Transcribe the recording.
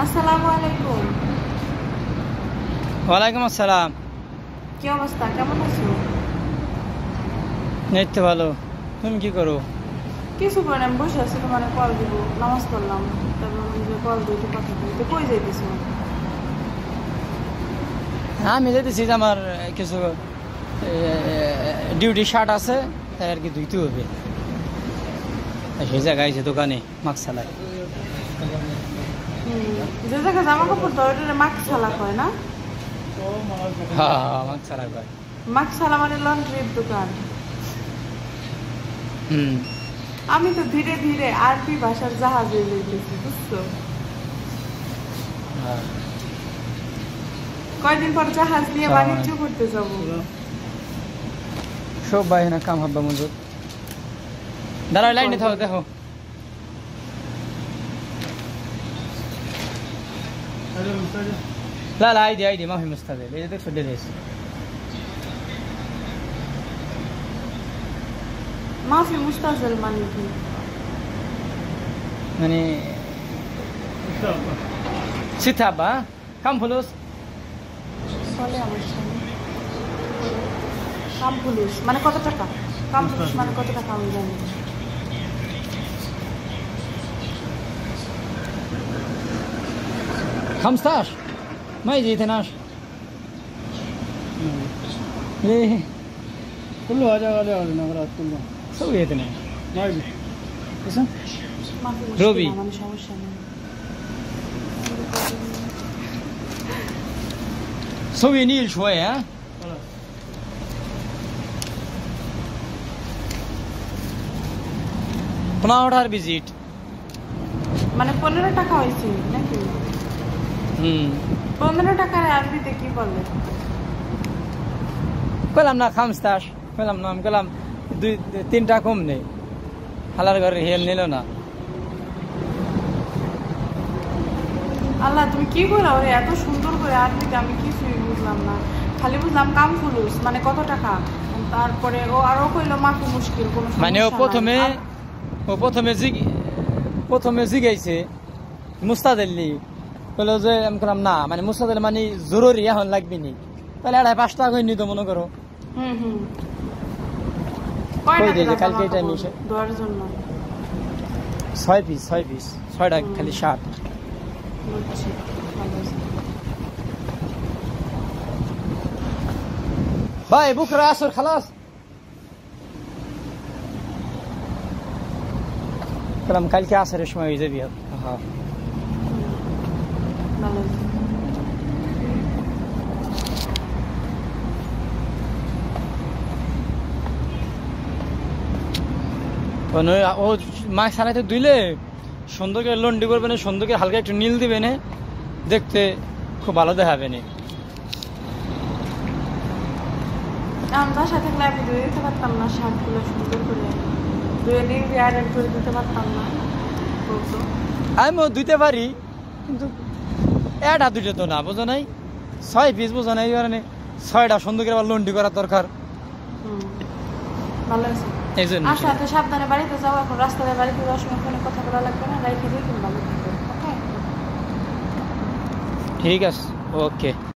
আসসালামু আলাইকুম। ওয়ালাইকুম আসসালাম। কি অবস্থা, কেমন আছো? এই তো ভালো। তুমি কি করো? কিছু করে আমি বসে আছি, তোমার কল দিব, নামাজ পড়লাম, তারপর নিজে কল দিতে কথা বলতে। কই যাইতেছো? আমি যেতেছি যে আমার কিছু ডিউটি শার্ট আছে, তাই আর কি ধুইতে হবে। সেই জায়গায় যে দোকানে মাস্ক চালায়। যে জায়গায় জামা কাপড় ধরে মাস্ক ছালা কয় না? হ্যাঁ, মাস্ক চালা কয়। মাস্ক ছালা মানে লন্ড্রির দোকান। আমি তো ধীরে ধীরে আরবি ভাষার জাহাজে যাইতেছি, বুঝছো? কয়দিন পর জাহাজ নিয়ে বাণিজ্য করতে যাবো। সব বাহিনা কাম হাব্বা মজুদ। দাঁড়াও, লাইনে থাকো, দেখো। لا لا عادي عادي، ما في مستقبل، اذا تكفى ليش ما في مستعجل মানে কি? মানে সিথাবা কাম ফুলুস চলে আমার সামনে। কাম পুলিশ মানে কত টাকা? কাম পুলিশ মানে কত টাকা আমি জানি। 15 ما يجي 12 ليه كله هذا عليه على نغرات كله سوي اثنين ما يجي اسم ما في روبي. مشكلة، মানে সমস্যা নেই। سوي نيل شوية ها خلاص. 15 ভিজিট মানে 15 টাকা হয়েছে নাকি? 15 টাকায় আরবিতে কি বলে? কইলাম না 15 কইলাম না, আমি কইলাম 2-3টা কম নেই। হালার ঘরে হেল নিল না। আল্লাহ, তুমি কি করে ওরে এত সুন্দর করে আরবিতে? আমি কিছুই বুঝলাম না, খালি বুঝলাম কাম ফুলুস মানে কত টাকা। তারপরে ও আরো কইলো মাফি মুশকিল, কোনো মানে ও প্রথমে জিগাইছে মুস্তাদিল্লি, বললো যে আমি করলাম না, মানে মুস্তাদিল মানে জরুরি এখন লাগবে নি, তাহলে 5.5 টাকা করে নিত মনে করো। কয় কই টাকা দিয়েছে কালকে জামা এই টাইমে কাপড় এসে? দেওয়ার জন্য 6 পিস 6টা খালি শার্ট। বুঝছি, ভালো আছে। ভাই বুকরা আসর খালাস কালাম, কালকে আসরের সময় হয়ে যাবি। হ্যাঁ ভালো আছে। ও মাছ ছাড়াইতে ধুইলে সুন্দর করে লন্ডি করবে না, সুন্দর করে হালকা একটু নীল দিবে না, দেখতে খুব ভালো দেখাবে না। আমি বাসা থাকলে আমি ধুয়ে দিতে পারতাম না শার্টগুলো সুন্দর করে? ধুয়ে নিয়ে আয়রন করে দিতে পারতাম না? বলতো আমিও ধুইতে পারি, কিন্তু এটা দুইটা তো না, বোঝো নাই? 6 পিস বোঝো নাই, এই কারণে 6টা সুন্দর করে আবার লন্ডি করা দরকার। ভালো আছে। এই জন্য আসো, এত সাবধানে বাড়িতে যাও। এখন রাস্তাতে বাড়িতে যাওয়ার সময় ফোনে কথা বলা লাগবে না, রাইখে দিয়ে তুমি ভালো থাকবে। ওকে, ঠিক আছে, ওকে।